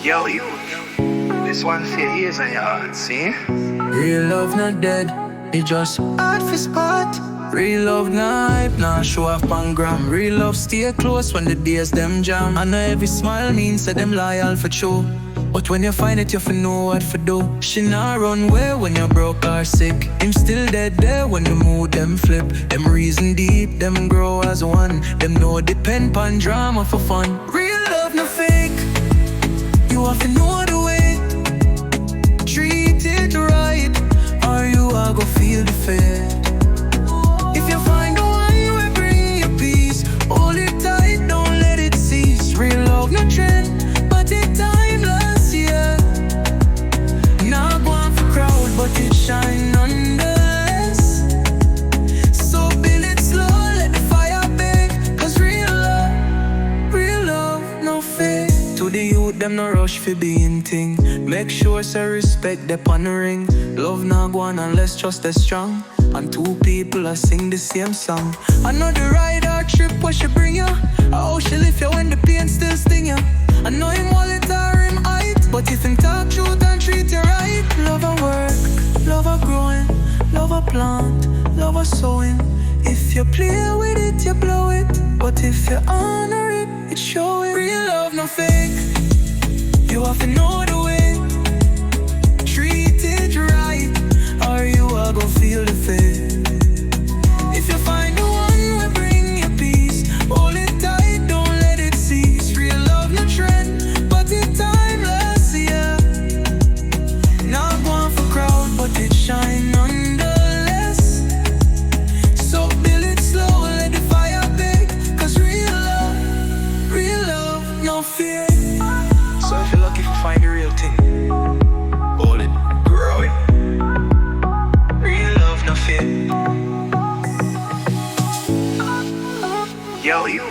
Yo, you. This one for your ears and your heart, see? Real love not dead, it just hard for spot. Real love not hype, nah show off on gram. Real love stay close when the days them jam. I know every smile means that them loyal for true. But when you find it, you fi know what for do. She not run away when you broke or sick. Him still dead there when the mood them flip. Them reason deep, them grow as one. Them no depend on drama for fun. Real love no fake. You have to know the way. Treat it right, or you are go feel the fate. If you find the one will bring you peace, hold it tight, don't let it cease. Real love no trend, but it timeless, yeah. Not one for crowd, but it shine nonetheless. So build it slow, let the fire bake. Cause real love, no fake. To the youth, them no rush for being thing. Make sure say respect the on the ring. Love not go on unless trust is strong. And two people are sing the same song. I know the ride or trip what she bring you. How she lift you when the pain still sting you. I know him wallet or him height, but if him talk truth and treat you right. Love a work, love a growing, love a plant, love a sowing. If you play with it, you blow it. But if you honor it, it show it. Real love no fake. You have to know the way. Treat it right, or you are gon' feel the fate. If you find the one will bring you peace, hold it tight, don't let it cease. Real love no trend, but it timeless, yeah. Not one for crowd, but it shine nonetheless. So build it slow, let the fire bake. Cause real love, no fear. So if you're lucky to find the real thing, hold it, grow it. Real love, no fear. Yo, you.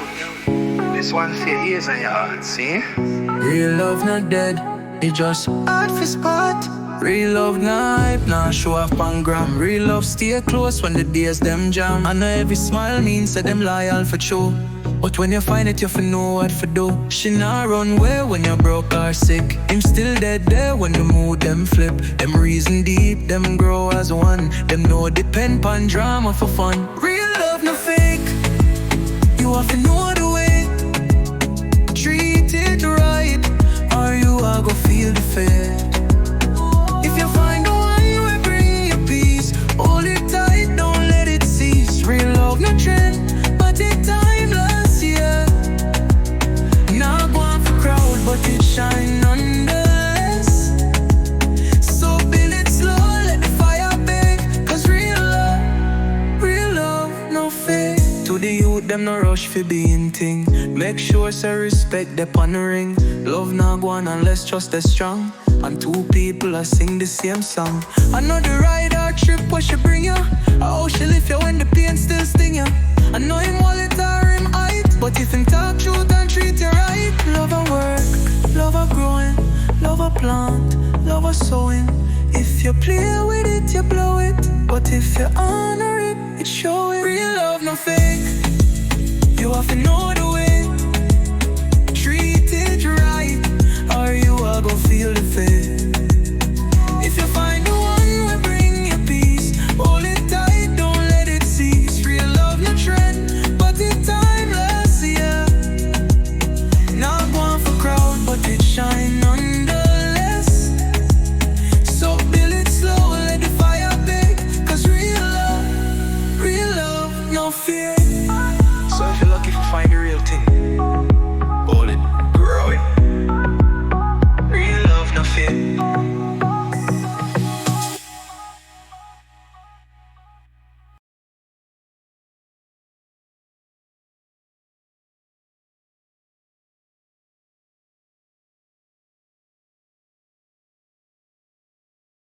This one for your ears and your heart, see? Real love not dead, it just hard for spot. Real love not hype, nah show off on gram. Real love stay close when the days them jam. I know every smile means that them loyal for true. But when you find it, you fi know what for do. She not run away when you broke or sick. Him still dead there when the mood them flip. Them reason deep, them grow as one. Them no depend on drama for fun. Real love no fake. You have to know the way. Treat it right, or you are go feel the fate. If you find the one will bring you peace, hold it tight, don't let it cease. Real love no trend, but it timeless, yeah. Not one for crowd, but it shine nonetheless. So build it slow, let the fire bake. Cause real love, no fake. To the youth, them no rush for being thing. Make sure say respect the on the ring. Love not go on unless trust is strong. And two people are sing the same song. I know the ride or trip what she bring you. How she lift you when the pain still sting you. I know him wallet or him height, but if him talk truth and treat you right. Love a work, love a growing, love a plant, love a sowing. If you play with it, you blow it. But if you honor it, it show it. Real love no fake. You have to know the way.